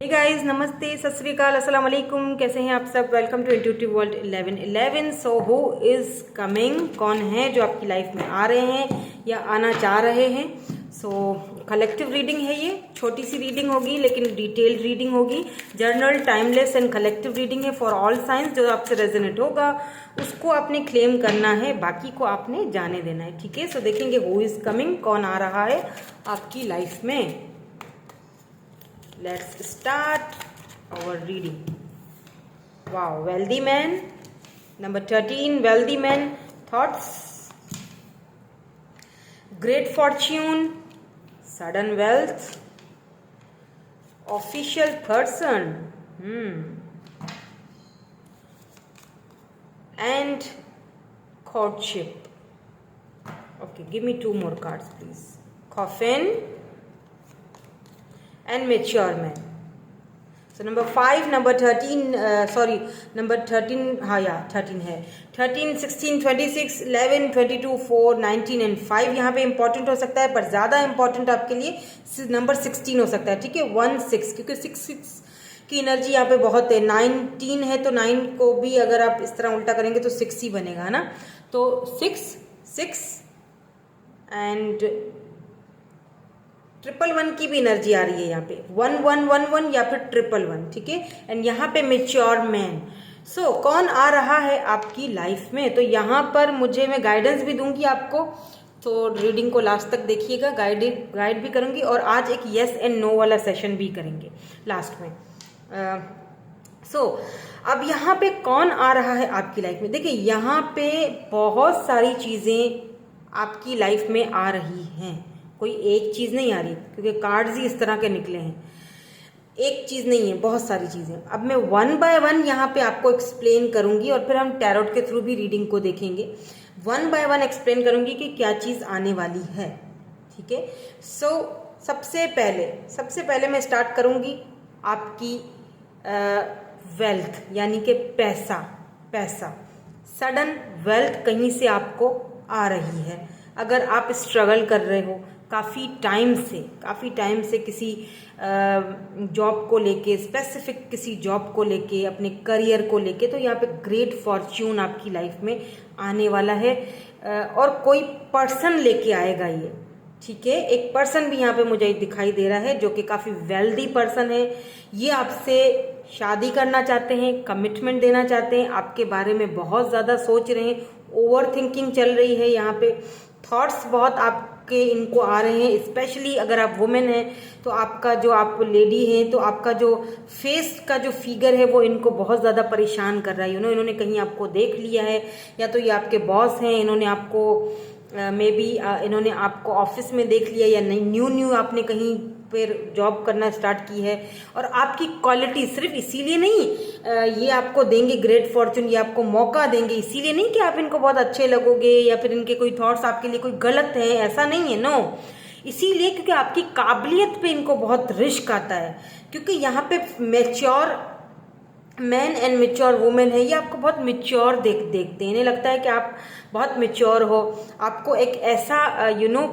Hey guys, नमस्ते, सत श्री अकाल, अस्सलाम वालेकुम। कैसे हैं आप सब? Welcome to intuitive world 1111। So who is coming, कौन है जो आपकी लाइफ में आ रहे हैं या आना चाह रहे हैं? सो कलेक्टिव रीडिंग है ये, छोटी सी रीडिंग होगी लेकिन डिटेल्ड रीडिंग होगी। Journal, timeless and collective reading है फॉर ऑल साइंस। जो आपसे रेजोनेट होगा उसको आपने क्लेम करना है, बाकी को आपने जाने देना है, ठीक है? सो देखेंगे हु इज़ कमिंग, कौन आ रहा है आपकी लाइफ में। Let's start our reading. Wow, wealthy man. Number 13, wealthy man. Thoughts. Great fortune. Sudden wealth. Official person. And courtship. Okay, give me two more cards, please. Coffin. And mature man. So number 5, number 13, number 13, हाँ या 13 है। 13, 16, 26, 11, 22, 4, 19 and 5 यहाँ पे important हो सकता है, पर ज़्यादा इंपॉर्टेंट आपके लिए नंबर 16 हो सकता है, ठीक है? 1, 6, क्योंकि 6 की एनर्जी यहाँ पे बहुत है। 19 है तो 9 को भी अगर आप इस तरह उल्टा करेंगे तो 6 ही बनेगा, है ना? तो 6, 6 एंड 111 की भी एनर्जी आ रही है यहाँ पे। 1111 या फिर 111, ठीक है? एंड यहाँ पे मेच्योर मैन। सो कौन आ रहा है आपकी लाइफ में? तो यहाँ पर मैं गाइडेंस भी दूंगी आपको, तो रीडिंग को लास्ट तक देखिएगा। गाइड भी करूंगी और आज एक येस एंड नो वाला सेशन भी करेंगे लास्ट में। सो अब यहाँ पे कौन आ रहा है आपकी लाइफ में? देखिए, यहाँ पे बहुत सारी चीज़ें आपकी लाइफ में आ रही हैं, कोई एक चीज़ नहीं आ रही, क्योंकि कार्ड्स ही इस तरह के निकले हैं। एक चीज़ नहीं है, बहुत सारी चीज़ें। अब मैं 1 बाय 1 यहाँ पे आपको एक्सप्लेन करूँगी और फिर हम टैरोट के थ्रू भी रीडिंग को देखेंगे। 1 बाय 1 एक्सप्लेन करूँगी कि क्या चीज़ आने वाली है, ठीक है? सो सबसे पहले मैं स्टार्ट करूँगी आपकी वेल्थ, यानी कि पैसा। सडन वेल्थ कहीं से आपको आ रही है। अगर आप स्ट्रगल कर रहे हो काफ़ी टाइम से किसी जॉब को लेके, स्पेसिफिक किसी जॉब को लेके, अपने करियर को लेके, तो यहाँ पे ग्रेट फॉर्च्यून आपकी लाइफ में आने वाला है। और कोई पर्सन लेके आएगा ये, ठीक है? एक पर्सन भी यहाँ पे मुझे दिखाई दे रहा है जो कि काफ़ी वेल्दी पर्सन है। ये आपसे शादी करना चाहते हैं, कमिटमेंट देना चाहते हैं, आपके बारे में बहुत ज़्यादा सोच रहे हैं, ओवर थिंकिंग चल रही है यहाँ पे। थॉट्स बहुत आपके इनको आ रहे हैं, स्पेशली अगर आप वुमेन हैं तो आपका जो, आप लेडी हैं तो आपका जो फेस का जो फिगर है वो इनको बहुत ज़्यादा परेशान कर रहा है। इन्होंने कहीं आपको देख लिया है, या तो ये आपके बॉस हैं, इन्होंने आपको इन्होंने आपको ऑफिस में देख लिया, या नहीं न्यू आपने कहीं फिर जॉब करना स्टार्ट की है। और आपकी क्वालिटी सिर्फ इसीलिए नहीं, ये आपको देंगे ग्रेट फॉर्चून, ये आपको मौका देंगे इसीलिए नहीं कि आप इनको बहुत अच्छे लगोगे या फिर इनके कोई थॉट्स आपके लिए कोई गलत है, ऐसा नहीं है, नो। इसीलिए क्योंकि आपकी काबिलियत पे इनको बहुत रिस्क आता है, क्योंकि यहाँ पे mature man and mature women है, ये आपको बहुत मेच्योर देखते हैं। इन्हें लगता है कि आप बहुत मेच्योर हो। आपको एक ऐसा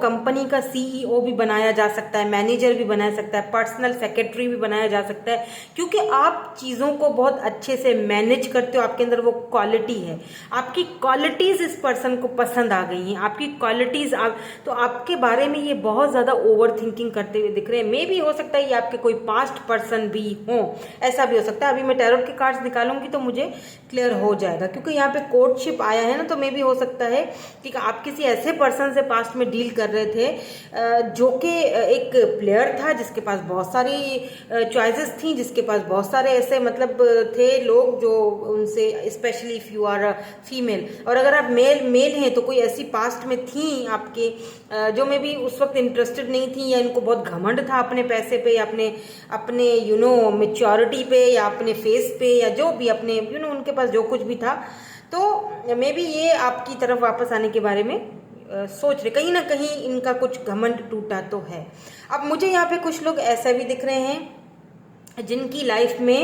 कंपनी का सीईओ भी बनाया जा सकता है, मैनेजर भी बनाया सकता है, पर्सनल सेक्रेटरी भी बनाया जा सकता है, क्योंकि आप चीज़ों को बहुत अच्छे से मैनेज करते हो। आपके अंदर वो क्वालिटी है, आपकी क्वालिटीज़ इस पर्सन को पसंद आ गई हैं, आपकी क्वालिटीज़ तो आपके बारे में ये बहुत ज़्यादा ओवर थिंकिंग करते हुए दिख रहे हैं। मे भी हो सकता है ये आपके कोई पास्ट पर्सन भी हो, ऐसा भी हो सकता है। अभी मैं टैरोट के कार्ड्स निकालूंगी तो मुझे क्लियर हो जाएगा, क्योंकि यहाँ पे कोर्टशिप आया है ना, तो मे भी हो सकता है कि आप किसी ऐसे पर्सन से पास्ट में डील कर रहे थे जो कि एक प्लेयर था, जिसके पास बहुत सारी चॉइसेस थी, जिसके पास बहुत सारे ऐसे मतलब थे लोग जो उनसे, specially if you are female, और अगर आप मेल हैं तो कोई ऐसी पास्ट में थी आपके जो मे भी उस वक्त इंटरेस्टेड नहीं थी, या इनको बहुत घमंड था अपने पैसे पे, या अपने मेच्योरिटी पे, या अपने फेस पे, या जो भी अपने उनके पास जो कुछ भी था। तो मे बी ये आपकी तरफ वापस आने के बारे में सोच रहे, कहीं ना कहीं इनका कुछ घमंड टूटा तो है। अब मुझे यहाँ पे कुछ लोग ऐसा भी दिख रहे हैं जिनकी लाइफ में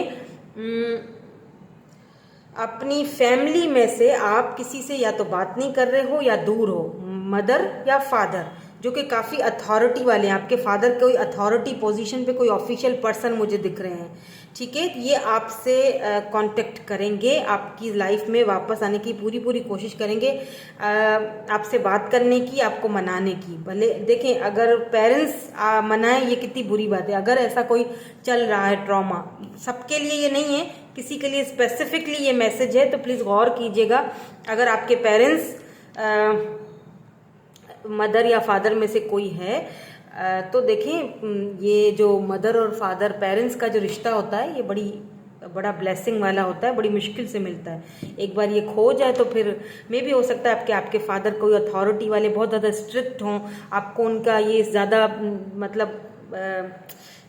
अपनी फैमिली में से आप किसी से या तो बात नहीं कर रहे हो या दूर हो, मदर या फादर, जो कि काफ़ी अथॉरिटी वाले हैं। आपके फादर कोई अथॉरिटी पोजीशन पे कोई ऑफिशियल पर्सन मुझे दिख रहे हैं, ठीक है। ये आपसे कांटेक्ट करेंगे, आपकी लाइफ में वापस आने की पूरी पूरी कोशिश करेंगे, आपसे बात करने की, आपको मनाने की। भले देखें, अगर पेरेंट्स मनाएं ये कितनी बुरी बात है। अगर ऐसा कोई चल रहा है ट्रॉमा, सबके लिए ये नहीं है, किसी के लिए स्पेसिफिकली ये मैसेज है, तो प्लीज़ गौर कीजिएगा। अगर आपके पेरेंट्स मदर या फादर में से कोई है तो देखें, ये जो मदर और फादर पेरेंट्स का जो रिश्ता होता है, ये बड़ा ब्लेसिंग वाला होता है, बड़ी मुश्किल से मिलता है। एक बार ये खो जाए तो फिर मे भी हो सकता है आपके फादर कोई अथॉरिटी वाले बहुत ज़्यादा स्ट्रिक्ट हों, आपको उनका ये ज़्यादा मतलब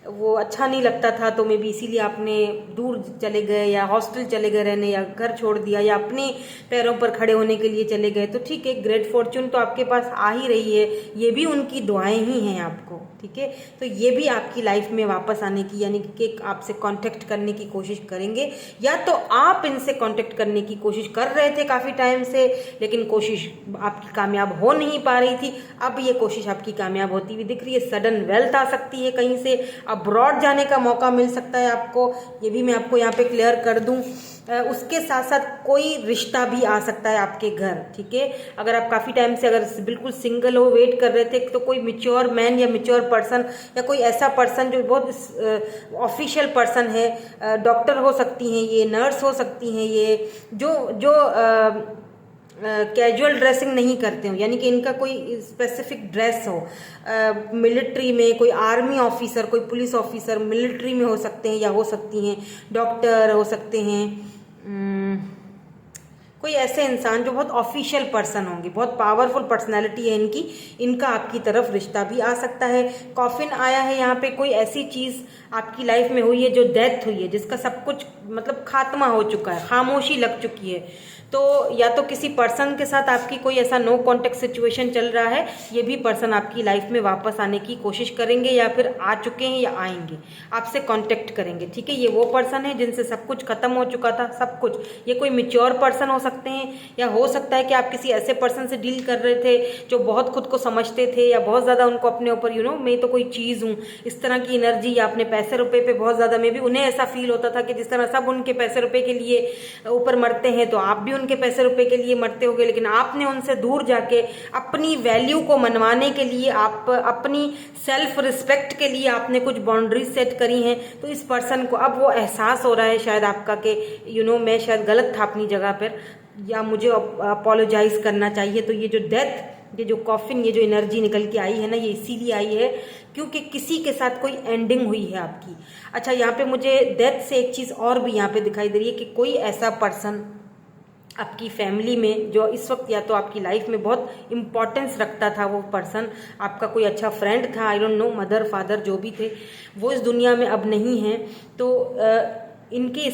वो अच्छा नहीं लगता था, तो मे बी इसीलिए आपने दूर चले गए या हॉस्टल चले गए रहने, या घर छोड़ दिया, या अपने पैरों पर खड़े होने के लिए चले गए। तो ठीक है, ग्रेट फॉर्च्यून तो आपके पास आ ही रही है, ये भी उनकी दुआएं ही हैं आपको, ठीक है। तो ये भी आपकी लाइफ में वापस आने की, यानी कि आपसे कांटेक्ट करने की कोशिश करेंगे, या तो आप इनसे कांटेक्ट करने की कोशिश कर रहे थे काफ़ी टाइम से, लेकिन कोशिश आपकी कामयाब हो नहीं पा रही थी। अब ये कोशिश आपकी कामयाब होती हुई दिख रही है। सडन वेल्थ आ सकती है कहीं से, अब्रॉड जाने का मौका मिल सकता है आपको, ये भी मैं आपको यहाँ पे क्लियर कर दूँ। उसके साथ साथ कोई रिश्ता भी आ सकता है आपके घर, ठीक है। अगर आप काफ़ी टाइम से अगर बिल्कुल सिंगल हो, वेट कर रहे थे, तो कोई मैच्योर मैन या मैच्योर पर्सन या कोई ऐसा पर्सन जो बहुत ऑफिशियल पर्सन है, डॉक्टर हो सकती हैं, ये नर्स हो सकती हैं, ये जो कैजुअल ड्रेसिंग नहीं करते हो, यानी कि इनका कोई स्पेसिफिक ड्रेस हो, मिलिट्री में कोई आर्मी ऑफिसर, कोई पुलिस ऑफिसर मिलिट्री में हो सकते हैं या हो सकती हैं, डॉक्टर हो सकते हैं, कोई ऐसे इंसान जो बहुत ऑफिशियल पर्सन होंगे, बहुत पावरफुल पर्सनालिटी है इनकी, इनका आपकी तरफ रिश्ता भी आ सकता है। कॉफिन आया है यहाँ पे, कोई ऐसी चीज़ आपकी लाइफ में हुई है जो डेथ हुई है, जिसका सब कुछ मतलब खात्मा हो चुका है, खामोशी लग चुकी है। तो या तो किसी पर्सन के साथ आपकी कोई ऐसा नो कॉन्टेक्ट सिचुएशन चल रहा है, ये भी पर्सन आपकी लाइफ में वापस आने की कोशिश करेंगे, या फिर आ चुके हैं या आएंगे, आपसे कांटेक्ट करेंगे, ठीक है। ये वो पर्सन है जिनसे सब कुछ खत्म हो चुका था, सब कुछ। ये कोई मैच्योर पर्सन हो सकते हैं, या हो सकता है कि आप किसी ऐसे पर्सन से डील कर रहे थे जो बहुत खुद को समझते थे, या बहुत ज़्यादा उनको अपने ऊपर मैं तो कोई चीज़ हूँ, इस तरह की एनर्जी, या अपने पैसे रुपए पे बहुत ज़्यादा में भी उन्हें ऐसा फील होता था कि जिस तरह सब उनके पैसे रुपए के लिए ऊपर मरते हैं, तो आप भी उनके पैसे रुपए के लिए मरते होगे। लेकिन आपने उनसे दूर जाके अपनी वैल्यू को मनवाने के लिए, आप अपनी सेल्फ रिस्पेक्ट के लिए आपने कुछ बाउंड्रीज सेट करी हैं। तो इस पर्सन को अब वो एहसास हो रहा है शायद आपका कि मैं शायद गलत था अपनी जगह पर, या मुझे अपोलोजाइज करना चाहिए। तो ये जो डेथ, ये जो कॉफिन, ये जो एनर्जी निकल के आई है ना, ये इसीलिए आई है क्योंकि किसी के साथ कोई एंडिंग हुई है आपकी। अच्छा, यहाँ पे मुझे डेथ से एक चीज़ और भी यहाँ पे दिखाई दे रही है कि कोई ऐसा पर्सन आपकी फैमिली में जो इस वक्त या तो आपकी लाइफ में बहुत इम्पोर्टेंस रखता था, वो पर्सन आपका कोई अच्छा फ्रेंड था, I don't know, mother father जो भी थे, वो इस दुनिया में अब नहीं है। तो इनके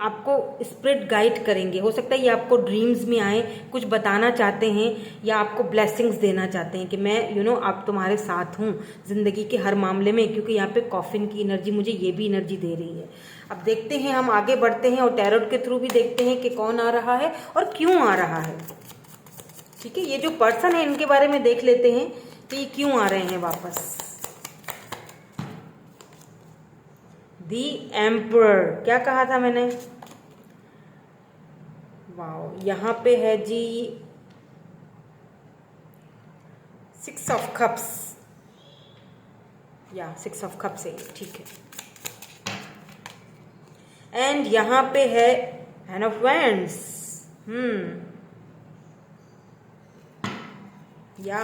आपको स्पिरिट गाइड करेंगे। हो सकता है ये आपको ड्रीम्स में आए, कुछ बताना चाहते हैं, या आपको ब्लेसिंग्स देना चाहते हैं कि मैं आप तुम्हारे साथ हूँ ज़िंदगी के हर मामले में, क्योंकि यहाँ पे कॉफिन की एनर्जी मुझे ये भी एनर्जी दे रही है। अब देखते हैं, हम आगे बढ़ते हैं और टैरोट के थ्रू भी देखते हैं कि कौन आ रहा है और क्यों आ रहा है, ठीक है। ये जो पर्सन है इनके बारे में देख लेते हैं कि ये क्यों आ रहे हैं वापस। दी एम्परर, क्या कहा था मैंने? वाओ, यहाँ पे है जी 6 ऑफ कप्स, या 6 ऑफ कप्स है, ठीक है। एंड यहाँ पे है हैंड ऑफ वैंड्स। या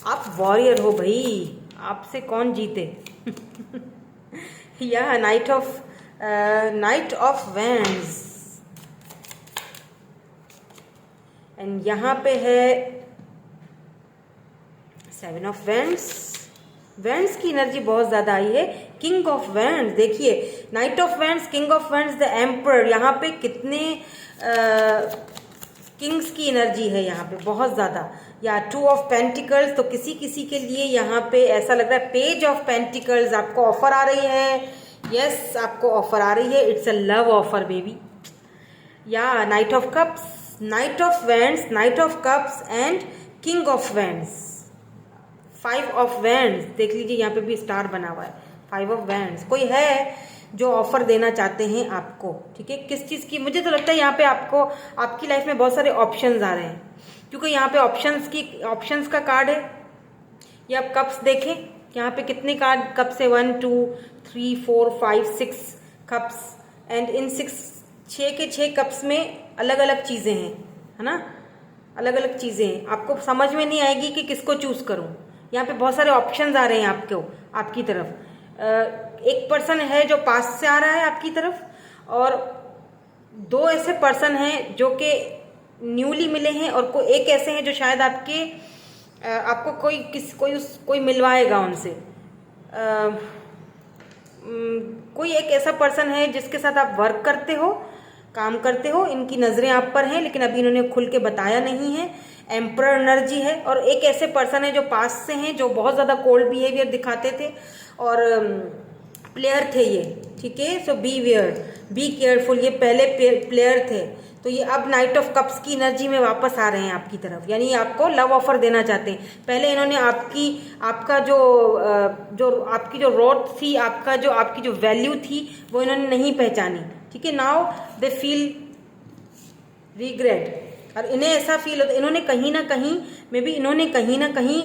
आप वॉरियर हो भाई, आपसे कौन जीते। या नाइट ऑफ वैंड्स, एंड यहाँ पे है 7 ऑफ वैंड्स। वैंड्स की एनर्जी बहुत ज्यादा आई है। किंग ऑफ वैंड्स, देखिए, night of wands, king of wands, the emperor. यहाँ पे कितने किंग्स की एनर्जी है यहाँ पे, बहुत ज्यादा। या 2 ऑफ पेंटिकल्स, तो किसी किसी के लिए यहाँ पे ऐसा लग रहा है पेज ऑफ पेंटिकल्स आपको ऑफर आ रही है। यस, आपको ऑफर आ रही है, it's a love offer baby. या knight of cups, knight of wands, knight of cups and king of wands. Five of wands, देख लीजिए यहाँ पे भी स्टार बना हुआ है, फाइव ऑफ वैंड्स। कोई है जो ऑफर देना चाहते हैं आपको, ठीक है, किस चीज़ की? मुझे तो लगता है यहाँ पे आपको, आपकी लाइफ में बहुत सारे ऑप्शंस आ रहे हैं, क्योंकि यहाँ पे ऑप्शंस का कार्ड है। ये आप कप्स देखें, यहाँ पे कितने कार्ड कप्स है, 1 2 3 4 5 6 कप्स, एंड इन 6 के 6 कप्स में अलग अलग चीज़ें हैं, है ना, अलग अलग चीज़ें हैं। आपको समझ में नहीं आएगी कि किसको चूज़ करूँ। यहाँ पे बहुत सारे ऑप्शंस आ रहे हैं आपकी तरफ। एक पर्सन है जो पास से आ रहा है आपकी तरफ, और 2 ऐसे पर्सन हैं जो कि न्यूली मिले हैं, और एक ऐसे हैं जो शायद आपको कोई मिलवाएगा उनसे। कोई एक ऐसा पर्सन है जिसके साथ आप वर्क करते हो, काम करते हो, इनकी नज़रें आप पर हैं, लेकिन अभी इन्होंने खुल के बताया नहीं है। एम्परर एनर्जी है। और एक ऐसे पर्सन है जो पास से हैं, जो बहुत ज़्यादा कोल्ड बिहेवियर दिखाते थे, और प्लेयर थे ये, ठीक है। सो बी केयरफुल, ये पहले प्लेयर थे, तो ये अब नाइट ऑफ कप्स की एनर्जी में वापस आ रहे हैं आपकी तरफ, यानी आपको लव ऑफर देना चाहते हैं। पहले इन्होंने आपकी जो रोड थी, आपकी जो वैल्यू थी, वो इन्होंने नहीं पहचानी, ठीक है। नाउ दे फील रिग्रेट, और इन्हें ऐसा फील होता है, इन्होंने कहीं ना कहीं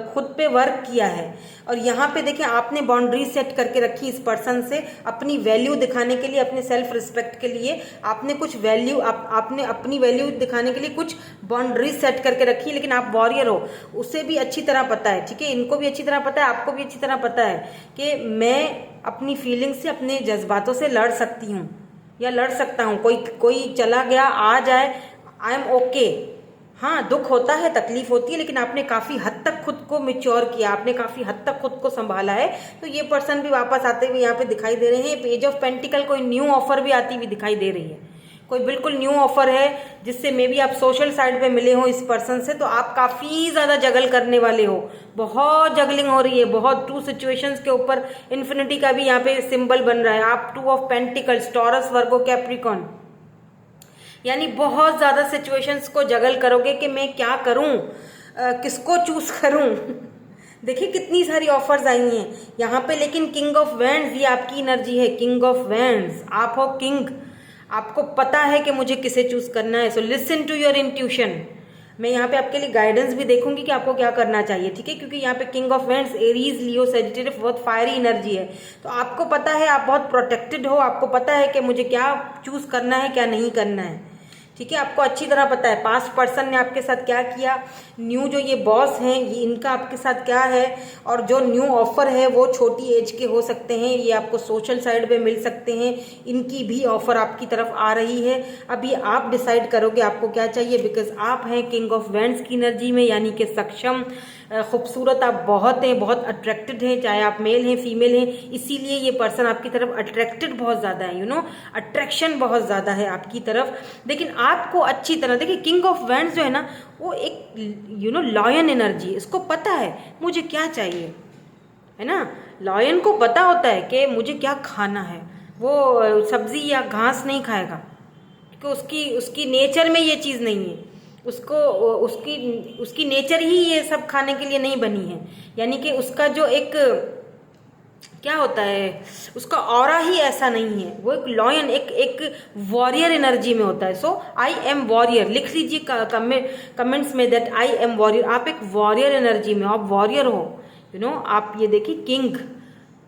खुद पे वर्क किया है। और यहाँ पे देखिए, आपने बाउंड्री सेट करके रखी इस पर्सन से, अपनी वैल्यू दिखाने के लिए, अपने सेल्फ रिस्पेक्ट के लिए आपने कुछ वैल्यू, आपने अपनी वैल्यू दिखाने के लिए कुछ बाउंड्री सेट करके रखी। लेकिन आप वॉरियर हो, उसे भी अच्छी तरह पता है, ठीक है, इनको भी अच्छी तरह पता है, आपको भी अच्छी तरह पता है कि मैं अपनी फीलिंग्स से, अपने जज्बातों से लड़ सकती हूँ या लड़ सकता हूँ। कोई चला गया, आ जाए, आई एम ओके। हाँ, दुख होता है, तकलीफ होती है, लेकिन आपने काफ़ी हद तक खुद को मैच्योर किया, आपने काफ़ी हद तक खुद को संभाला है। तो ये पर्सन भी वापस आते हुए यहाँ पे दिखाई दे रहे हैं। पेज ऑफ पेंटिकल, कोई न्यू ऑफर भी आती हुई दिखाई दे रही है, कोई बिल्कुल न्यू ऑफर है जिससे मे बी आप सोशल साइड पे मिले हो इस पर्सन से, तो आप काफ़ी ज़्यादा जगल करने वाले हो, बहुत जगलिंग हो रही है, बहुत 2 सिचुएशंस के ऊपर। इन्फिनिटी का भी यहाँ पे सिंबल बन रहा है, आप 2 of pentacles, taurus, Virgo, Capricorn, यानी बहुत ज़्यादा सिचुएशंस को जगल करोगे कि मैं क्या करूं, किसको चूज करूं। देखिए कितनी सारी ऑफर्स आई हैं यहाँ पे, लेकिन किंग ऑफ वैंड्स, ये आपकी एनर्जी है, किंग ऑफ वैंड्स, आप हो किंग, आपको पता है कि मुझे किसे चूज करना है। So listen to your intuition. मैं यहाँ पे आपके लिए गाइडेंस भी देखूंगी कि आपको क्या करना चाहिए, ठीक है, क्योंकि यहाँ पे king of wands, Aries, Leo, Sagittarius, बहुत फायरी एनर्जी है। तो आपको पता है, आप बहुत प्रोटेक्टेड हो, आपको पता है कि मुझे क्या चूज करना है, क्या नहीं करना है, ठीक है, आपको अच्छी तरह पता है पास्ट पर्सन ने आपके साथ क्या किया, न्यू जो ये बॉस हैं, ये इनका आपके साथ क्या है, और जो न्यू ऑफर है वो छोटी एज के हो सकते हैं, ये आपको सोशल साइड पे मिल सकते हैं, इनकी भी ऑफर आपकी तरफ आ रही है। अभी आप डिसाइड करोगे आपको क्या चाहिए, बिकॉज आप हैं किंग ऑफ वैंड्स की एनर्जी में, यानी कि सक्षम, खूबसूरत आप बहुत हैं, बहुत अट्रैक्टेड हैं, चाहे आप मेल हैं फीमेल हैं, इसीलिए ये पर्सन आपकी तरफ अट्रैक्टेड बहुत ज़्यादा है, यू नो, अट्रैक्शन बहुत ज़्यादा है आपकी तरफ। लेकिन आपको अच्छी तरह देखिए, किंग ऑफ वैंड्स जो है ना, वो एक यू नो लॉयन एनर्जी, इसको पता है मुझे क्या चाहिए, है ना। लॉयन को पता होता है कि मुझे क्या खाना है, वो सब्जी या घास नहीं खाएगा, क्योंकि उसकी नेचर में ये चीज़ नहीं है, उसकी नेचर ही ये सब खाने के लिए नहीं बनी है, यानी कि उसका जो एक क्या होता है, उसका ऑरा ही ऐसा नहीं है, वो एक लॉयन, एक वॉरियर एनर्जी में होता है। सो आई एम वॉरियर, लिख लीजिए कमेंट्स में दैट आई एम वॉरियर, आप एक वॉरियर एनर्जी में, आप वॉरियर हो, यू नो। आप ये देखिए, किंग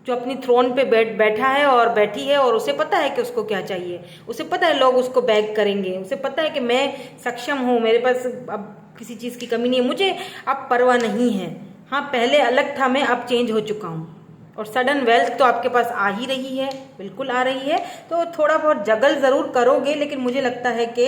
जो अपनी थ्रोन पे बैठा है और बैठी है, और उसे पता है कि उसको क्या चाहिए, उसे पता है लोग उसको बैग करेंगे, उसे पता है कि मैं सक्षम हूँ, मेरे पास अब किसी चीज़ की कमी नहीं है, मुझे अब परवाह नहीं है। हाँ, पहले अलग था मैं, अब चेंज हो चुका हूँ। और सडन वेल्थ तो आपके पास आ ही रही है, बिल्कुल आ रही है, तो थोड़ा बहुत जगल ज़रूर करोगे, लेकिन मुझे लगता है कि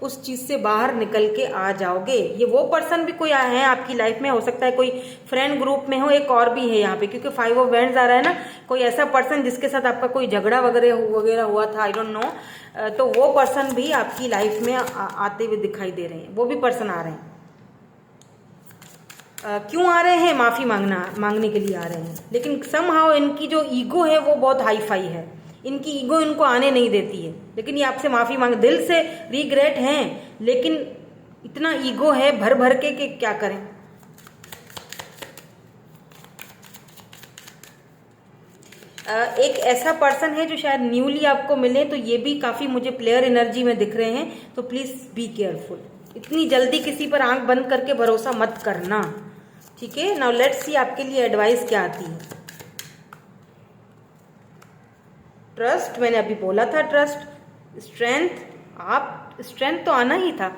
उस चीज़ से बाहर निकल के आ जाओगे। ये वो पर्सन भी कोई है आपकी लाइफ में, हो सकता है कोई फ्रेंड ग्रुप में हो, एक और भी है यहाँ पे, क्योंकि 5 ऑफ वैंड्स आ रहा है ना, कोई ऐसा पर्सन जिसके साथ आपका कोई झगड़ा वगैरह हुआ था, आई डोंट नो, तो वो पर्सन भी आपकी लाइफ में आते हुए दिखाई दे रहे हैं, वो भी पर्सन आ रहे हैं। क्यों आ रहे हैं? माफ़ी मांगने के लिए आ रहे हैं, लेकिन समहाउ इनकी जो ईगो है वो बहुत हाई फाई है, इनकी ईगो इनको आने नहीं देती है, लेकिन ये आपसे माफ़ी मांग, दिल से रिग्रेट हैं, लेकिन इतना ईगो है भर भर के कि क्या करें। एक ऐसा पर्सन है जो शायद न्यूली आपको मिले, तो ये भी काफ़ी मुझे प्लेयर एनर्जी में दिख रहे हैं, तो प्लीज़ बी केयरफुल। इतनी जल्दी किसी पर आंख बंद करके भरोसा मत करना, ठीक है। नाउ लेट्स सी आपके लिए एडवाइस क्या आती है। ट्रस्ट, मैंने अभी बोला था ट्रस्ट, स्ट्रेंथ, आप स्ट्रेंथ तो आना ही था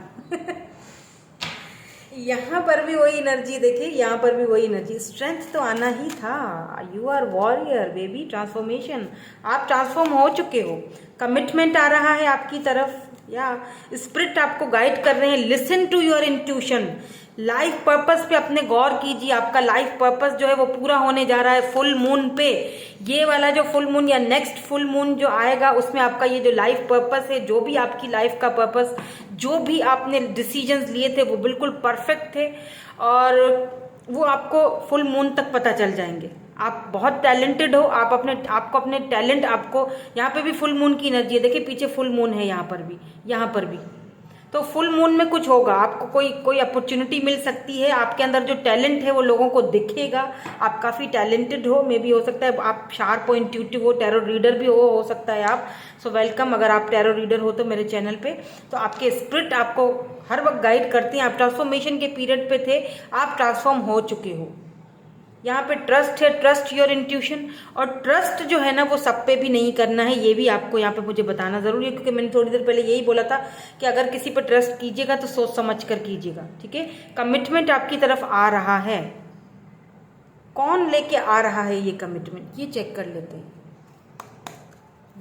यहाँ पर भी वही एनर्जी देखिए, यहाँ पर भी वही एनर्जी, स्ट्रेंथ तो आना ही था। You are warrior baby, transformation, आप ट्रांसफॉर्म हो चुके हो। कमिटमेंट आ रहा है आपकी तरफ, या स्पिरिट आपको गाइड कर रहे हैं। Listen to your intuition, life purpose पे अपने गौर कीजिए। आपका लाइफ पर्पस जो है वो पूरा होने जा रहा है फुल मून पे। ये वाला जो फुल मून या नेक्स्ट फुल मून जो आएगा, उसमें आपका ये जो लाइफ पर्पस है, जो भी आपकी लाइफ का पर्पस, जो भी आपने डिसीजंस लिए थे वो बिल्कुल परफेक्ट थे, और वो आपको फुल मून तक पता चल जाएंगे। आप बहुत टैलेंटेड हो, आपको अपने टैलेंट, आपको यहाँ पे भी फुल मून की एनर्जी है, देखिए पीछे फुल मून है, यहाँ पर भी, यहाँ पर भी। तो फुल मून में कुछ होगा, आपको कोई अपॉर्चुनिटी मिल सकती है। आपके अंदर जो टैलेंट है वो लोगों को दिखेगा। आप काफ़ी टैलेंटेड हो, मे भी हो सकता है आप शार्प हो, इंट्यूटिव हो, टैरो रीडर भी हो सकता है आप। सो वेलकम, अगर आप टैरो रीडर हो तो मेरे चैनल पे। तो आपके स्पिरिट आपको हर वक्त गाइड करते हैं। आप ट्रांसफॉर्मेशन के पीरियड पे थे, आप ट्रांसफॉर्म हो चुके हो। यहाँ पे ट्रस्ट है, ट्रस्ट योर इंट्यूशन। और ट्रस्ट जो है ना वो सब पे भी नहीं करना है, ये भी आपको यहाँ पे मुझे बताना जरूरी है, क्योंकि मैंने थोड़ी देर पहले यही बोला था कि अगर किसी पर ट्रस्ट कीजिएगा तो सोच समझ कर कीजिएगा, ठीक है। कमिटमेंट आपकी तरफ आ रहा है, कौन लेके आ रहा है ये कमिटमेंट, ये चेक कर लेते हैं।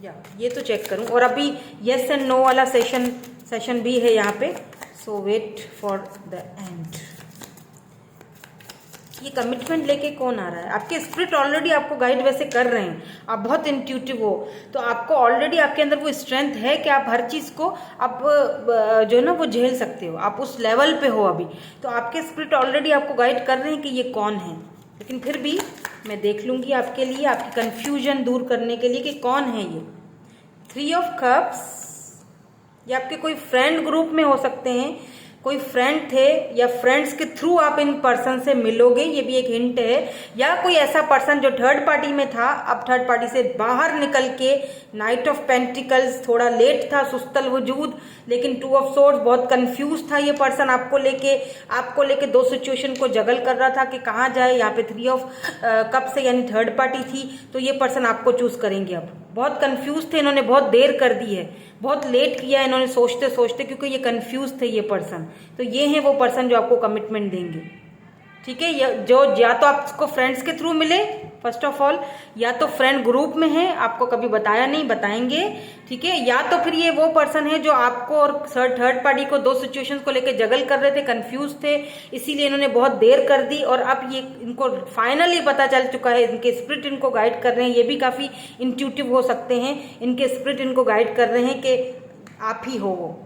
या ये तो चेक करूं, और अभी येस एंड नो वाला सेशन भी है यहाँ पे। सो वेट फॉर द एंड। ये कमिटमेंट लेके कौन आ रहा है? आपके स्पिरिट ऑलरेडी आपको गाइड वैसे कर रहे हैं। आप बहुत इंट्यूटिव हो, तो आपको ऑलरेडी आपके अंदर वो स्ट्रेंथ है कि आप हर चीज़ को आप जो है ना वो झेल सकते हो। आप उस लेवल पे हो अभी, तो आपके स्पिरिट ऑलरेडी आपको गाइड कर रहे हैं कि ये कौन है। लेकिन फिर भी मैं देख लूँगी आपके लिए, आपकी कन्फ्यूजन दूर करने के लिए कि कौन है ये। 3 ऑफ कप्स, ये आपके कोई फ्रेंड ग्रुप में हो सकते हैं, कोई फ्रेंड थे या फ्रेंड्स के थ्रू आप इन पर्सन से मिलोगे, ये भी एक हिंट है। या कोई ऐसा पर्सन जो थर्ड पार्टी में था, अब थर्ड पार्टी से बाहर निकल के, नाइट ऑफ पेंटिकल्स, थोड़ा लेट था, सुस्तल वजूद, लेकिन 2 ऑफ सोर्ड्स, बहुत कंफ्यूज था ये पर्सन आपको लेके 2 सिचुएशन को जगल कर रहा था कि कहाँ जाए। यहाँ पे 3 ऑफ कप से यानी थर्ड पार्टी थी, तो ये पर्सन आपको चूज करेंगे। अब बहुत कंफ्यूज थे, इन्होंने बहुत देर कर दी है, बहुत लेट किया इन्होंने सोचते सोचते, क्योंकि ये कंफ्यूज थे ये पर्सन। तो ये हैं वो पर्सन जो आपको कमिटमेंट देंगे, ठीक है। जो या तो आपको फ्रेंड्स के थ्रू मिले फर्स्ट ऑफ ऑल, या तो फ्रेंड ग्रुप में है, आपको कभी बताया नहीं, बताएंगे, ठीक है। या तो फिर ये वो पर्सन है जो आपको और थर्ड पार्टी को 2 सिचुएशंस को लेकर जगल कर रहे थे, कंफ्यूज थे, इसीलिए इन्होंने बहुत देर कर दी। और अब ये इनको फाइनली पता चल चुका है, इनके स्पिरिट इनको गाइड कर रहे हैं। ये भी काफ़ी इंट्यूटिव हो सकते हैं, इनके स्पिरिट इनको गाइड कर रहे हैं कि आप ही हो वो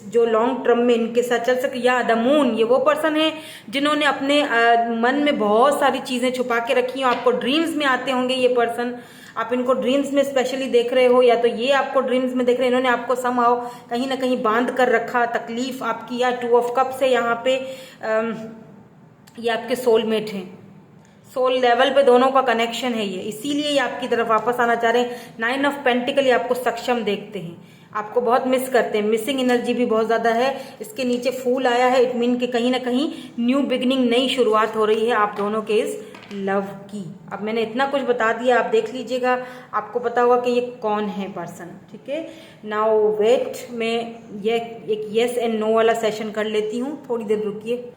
जो लॉन्ग टर्म में इनके साथ चल सके। या द मून, ये वो पर्सन है जिन्होंने अपने मन में बहुत सारी चीज़ें छुपा के रखी हो। आपको ड्रीम्स में आते होंगे ये पर्सन, आप इनको ड्रीम्स में स्पेशली देख रहे हो, या तो ये आपको ड्रीम्स में देख रहे हैं। इन्होंने आपको समहाउ कहीं ना कहीं बांध कर रखा, तकलीफ आपकी। या 2 ऑफ कप्स है यहाँ पे, ये आपके सोलमेट हैं, सोल लेवल पे दोनों का कनेक्शन है ये, इसीलिए ये आपकी तरफ वापस आना चाह रहे हैं। 9 ऑफ पेंटिकल, ये आपको सक्षम देखते हैं, आपको बहुत मिस करते हैं, मिसिंग एनर्जी भी बहुत ज़्यादा है। इसके नीचे फूल आया है, इट मीन कि कहीं ना कहीं न्यू बिगिनिंग, नई शुरुआत हो रही है आप दोनों के इस लव की। अब मैंने इतना कुछ बता दिया, आप देख लीजिएगा, आपको पता होगा कि ये कौन है पर्सन, ठीक है। नाउ वेट, मैं ये एक येस एंड नो वाला सेशन कर लेती हूँ, थोड़ी देर रुकिए।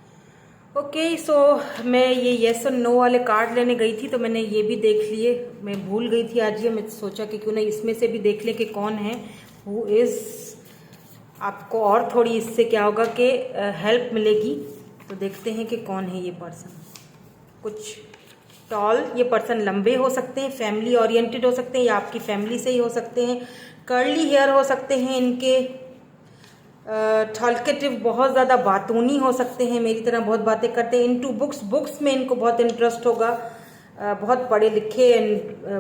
ओके, सो मैं ये येस और नो वाले कार्ड लेने गई थी, तो मैंने ये भी देख लिए, मैं भूल गई थी आज ये, मैं सोचा कि क्यों ना इसमें से भी देख लें कि कौन है, हु इज़। आपको और थोड़ी इससे क्या होगा कि हेल्प मिलेगी। तो देखते हैं कि कौन है ये पर्सन। कुछ टॉल, ये पर्सन लंबे हो सकते हैं, फैमिली ओरिएंटेड हो सकते हैं, या आपकी फैमिली से ही हो सकते हैं। कर्ली हेयर हो सकते हैं इनके, टॉल्केटिव, बहुत ज़्यादा बातूनी हो सकते हैं, मेरी तरह बहुत बातें करते हैं। इनटू बुक्स में इनको बहुत इंटरेस्ट होगा, बहुत पढ़े लिखे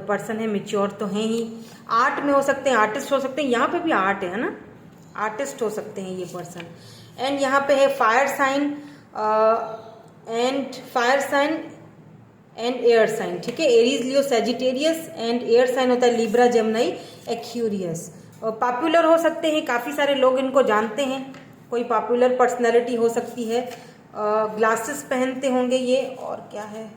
पर्सन है, मेच्योर तो हैं ही। आर्ट में हो सकते हैं, आर्टिस्ट हो सकते हैं, यहाँ पे भी आर्ट है ना, आर्टिस्ट हो सकते हैं ये पर्सन। एंड यहाँ पे है fire sign, and fire sign and air sign, ठीक है। Aries, Leo, Sagittarius and air sign होता है लिब्रा, जेमिनी, एक्वेरियस। और पॉपुलर हो सकते हैं, काफ़ी सारे लोग इनको जानते हैं, कोई पॉपुलर पर्सनैलिटी हो सकती है। ग्लासेस पहनते होंगे ये। और क्या है,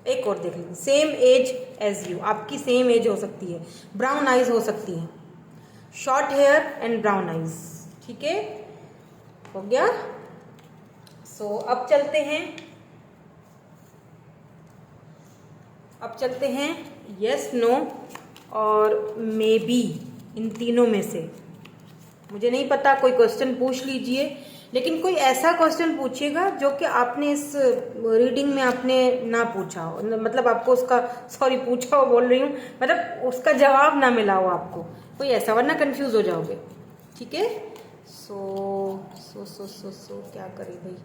एक और देख लीजिए, सेम एज एज यू, आपकी सेम एज हो सकती है। ब्राउन आइज हो सकती है, short hair and brown eyes, ठीक है, हो गया। सो अब चलते हैं यस, नो और मे बी, इन तीनों में से। मुझे नहीं पता, कोई क्वेश्चन पूछ लीजिए, लेकिन कोई ऐसा क्वेश्चन पूछिएगा जो कि आपने इस रीडिंग में आपने ना पूछा हो, मतलब आपको उसका, सॉरी पूछा हो बोल रही हूँ, मतलब उसका जवाब ना मिला हो आपको, कोई ऐसा, वरना कंफ्यूज हो जाओगे, ठीक है। सो क्या करें भाई,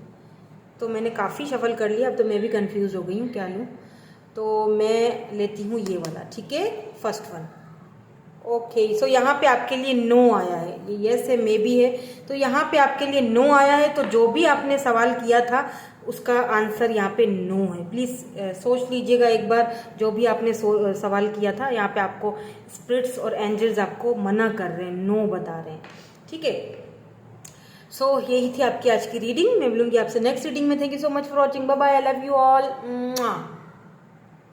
तो मैंने काफ़ी शफल कर लिया, अब तो मैं भी कंफ्यूज हो गई हूँ, क्या लूँ। तो मैं लेती हूँ ये वाला, ठीक है, फर्स्ट वन। ओके, सो यहाँ पे आपके लिए नो आया है, ये यस है, मे बी है, तो यहाँ पे आपके लिए नो आया है। तो जो भी आपने सवाल किया था उसका आंसर यहाँ पे नो है। प्लीज़ सोच लीजिएगा एक बार, जो भी आपने सवाल किया था, यहाँ पे आपको स्पिरिट्स और एंजल्स आपको मना कर रहे हैं, नो बता रहे हैं, ठीक है। सो यही थी आपकी आज की रीडिंग। मैं मिलूंगी आपसे नेक्स्ट रीडिंग में। Thank you so much for watching, bye bye, I love you all.